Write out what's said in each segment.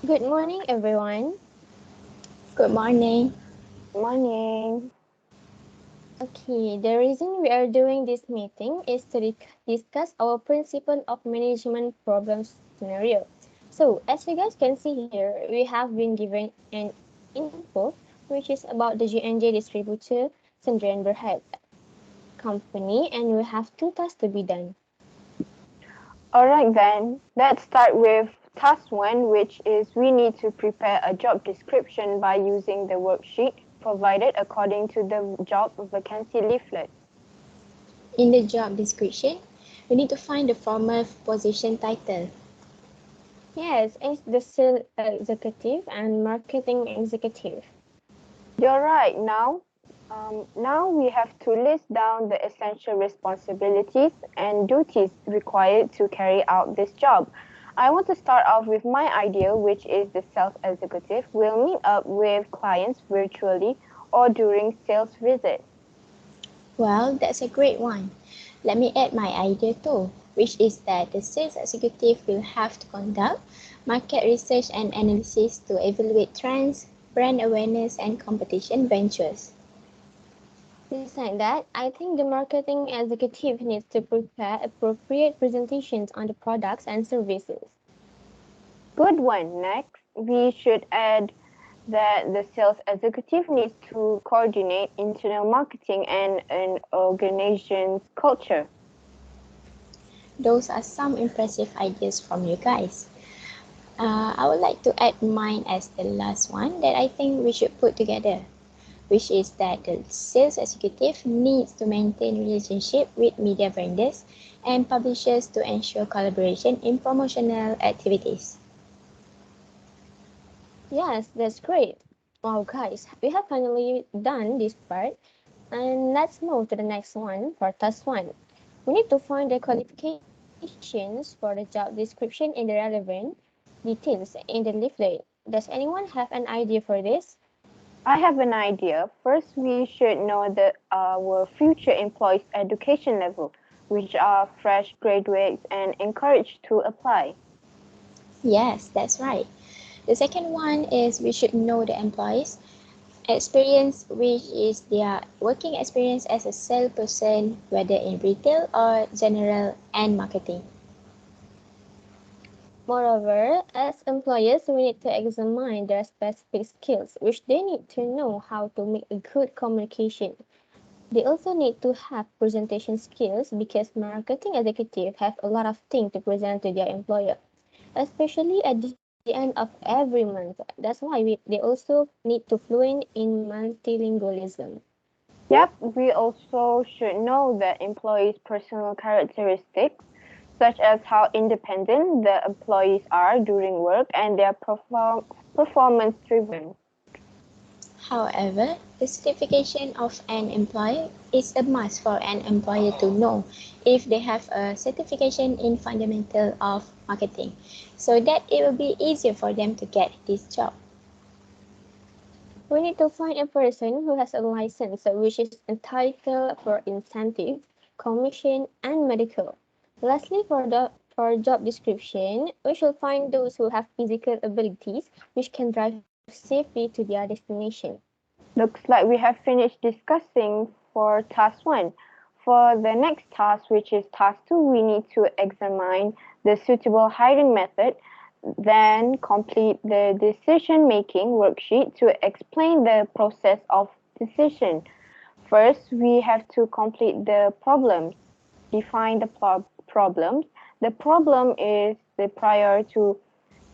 Good morning, everyone. Good morning. Morning. Okay, the reason we are doing this meeting is to discuss our principle of management problem scenario. So, as you guys can see here, we have been given an info which is about the GNJ distributor Sendirian Berhad company, and we have two tasks to be done. Alright then, let's start with task 1, which is we need to prepare a job description by using the worksheet provided according to the job vacancy leaflet. In the job description, we need to find the formal position title. Yes, it's the sales executive and marketing executive. You're right. Now we have to list down the essential responsibilities and duties required to carry out this job. I want to start off with my idea, which is the sales executive will meet up with clients virtually or during sales visit. Well, that's a great one. Let me add my idea too, which is that the sales executive will have to conduct market research and analysis to evaluate trends, brand awareness, and competition ventures. Besides that, I think the marketing executive needs to prepare appropriate presentations on the products and services. Good one. Next, we should add that the sales executive needs to coordinate internal marketing and an organization's culture. Those are some impressive ideas from you guys. I would like to add mine as the last one that I think we should put together, which is that the sales executive needs to maintain relationship with media vendors and publishers to ensure collaboration in promotional activities. Yes, that's great. Wow, guys, we have finally done this part. And let's move to the next one for task one. We need to find the qualifications for the job description in the relevant details in the leaflet. Does anyone have an idea for this? I have an idea. First, we should know our future employees' education level, which are fresh graduates and encouraged to apply. Yes, that's right. The second one is we should know the employees' experience, which is their working experience as a salesperson, whether in retail or general and marketing. Moreover, as employers, we need to examine their specific skills, which they need to know how to make a good communication. They also need to have presentation skills because marketing executives have a lot of things to present to their employer, especially at the end of every month. That's why they also need to fluent in multilingualism. Yep, we also should know the employees' personal characteristics, such as how independent the employees are during work and their performance driven. However, the certification of an employee is a must for an employer to know if they have a certification in fundamental of marketing, so that it will be easier for them to get this job. We need to find a person who has a license which is entitled for incentive, commission, and medical. Lastly, for job description, we should find those who have physical abilities which can drive safely to their destination. Looks like we have finished discussing for task 1. For the next task, which is task 2, we need to examine the suitable hiring method, then complete the decision-making worksheet to explain the process of decision. First, we have to complete the problems, define the problems. The problem is the prior to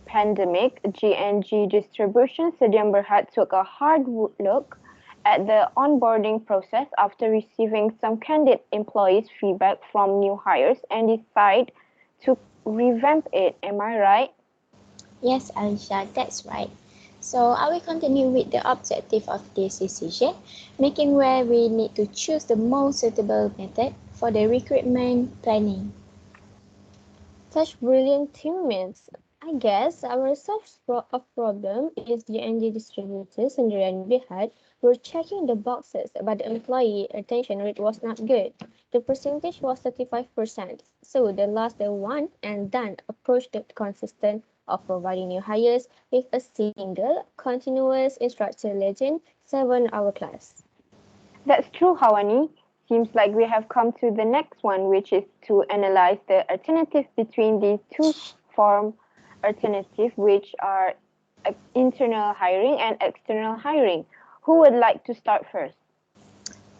pandemic, GNG Distribution Sdn Bhd took a hard look at the onboarding process after receiving some candid employees' feedback from new hires and decided to revamp it. Am I right? Yes, Alisha, that's right. So I will continue with the objective of this decision, making where we need to choose the most suitable method for the recruitment planning. Such brilliant teammates. I guess our source of problem is the NG distributors and the NB had were checking the boxes, but the employee retention rate was not good. The percentage was 35%, so they lost their one and done approach the consistent of providing new hires with a single, continuous instructor legend 7-hour class. That's true, Hawani. Seems like we have come to the next one, which is to analyze the alternative between these two form alternative, which are internal hiring and external hiring. Who would like to start first?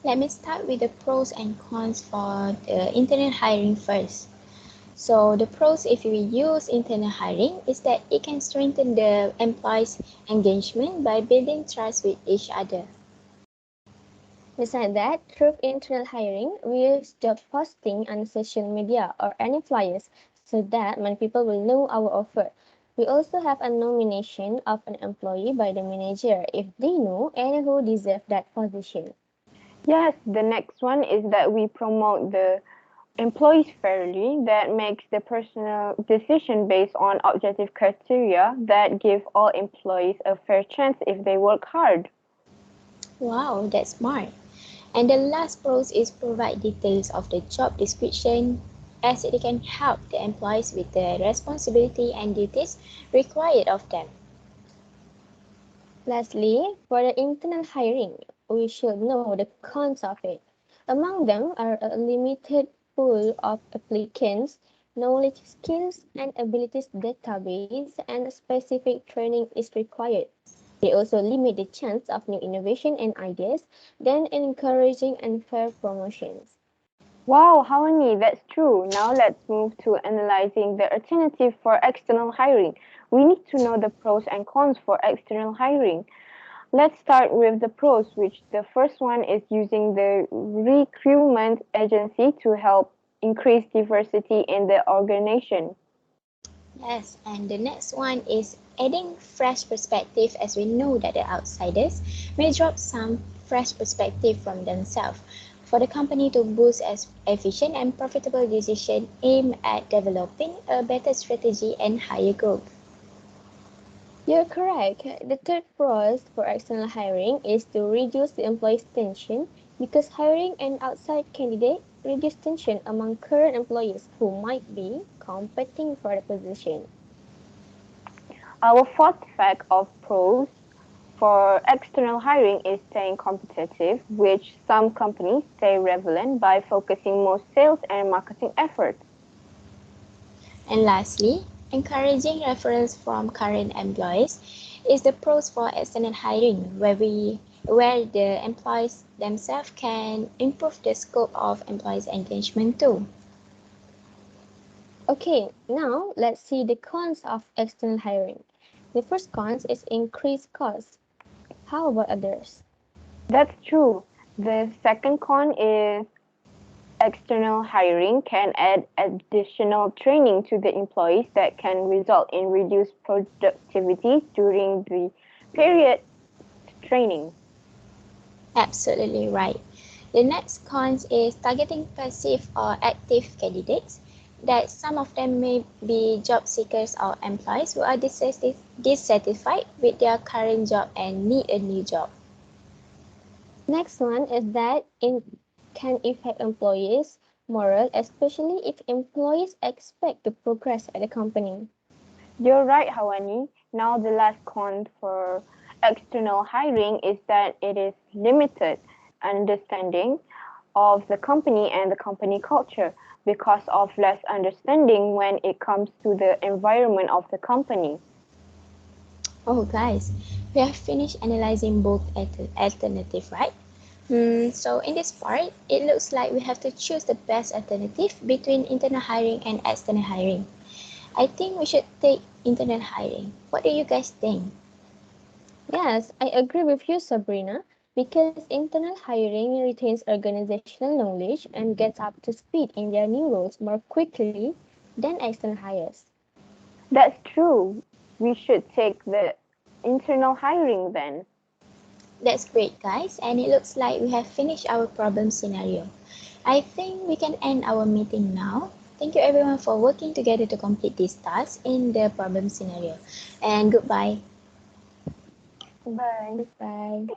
Let me start with the pros and cons for the internal hiring first. So the pros if we use internal hiring is that it can strengthen the employees' engagement by building trust with each other. Besides that, through internal hiring, we use job posting on social media or any flyers so that many people will know our offer. We also have a nomination of an employee by the manager if they know and who deserve that position. Yes, the next one is that we promote the employees fairly, that makes the personal decision based on objective criteria that give all employees a fair chance if they work hard. Wow, that's smart. And the last pros is provide details of the job description as it can help the employees with the responsibility and duties required of them. Lastly, for the internal hiring, we should know the cons of it. Among them are a limited pool of applicants, knowledge, skills, and abilities database, and specific training is required. They also limit the chance of new innovation and ideas, then encouraging unfair promotions. Wow, Hawani, that's true. Now let's move to analyzing the alternative for external hiring. We need to know the pros and cons for external hiring. Let's start with the pros, which the first one is using the recruitment agency to help increase diversity in the organization. Yes, and the next one is adding fresh perspective as we know that the outsiders may drop some fresh perspective from themselves for the company to boost as efficient and profitable decision aimed at developing a better strategy and higher growth. You're correct. The third pros for external hiring is to reduce the employee's tension because hiring an outside candidate reduces tension among current employees who might be competing for the position. Our fourth fact of pros for external hiring is staying competitive, which some companies stay relevant by focusing more sales and marketing efforts. And lastly, encouraging referrals from current employees is the pros for external hiring where the employees themselves can improve the scope of employees engagement too. Okay, now let's see the cons of external hiring. The first cons is increased costs. How about others? That's true. The second con is external hiring can add additional training to the employees that can result in reduced productivity during the period training. Absolutely right. The next cons is targeting passive or active candidates that some of them may be job seekers or employees who are dissatisfied with their current job and need a new job. Next one is that it can affect employees' morale, especially if employees expect to progress at the company. You're right, Hawani. Now the last con for external hiring is that it is limited understanding of the company and the company culture because of less understanding when it comes to the environment of the company. Oh guys, we have finished analyzing both alternative, right? So in this part, it looks like we have to choose the best alternative between internal hiring and external hiring. I think we should take internal hiring. What do you guys think? Yes, I agree with you, Sabrina, because internal hiring retains organizational knowledge and gets up to speed in their new roles more quickly than external hires. That's true. We should take the internal hiring then. That's great, guys, and it looks like we have finished our problem scenario. I think we can end our meeting now. Thank you everyone for working together to complete this task in the problem scenario. And goodbye. Bye. Goodbye.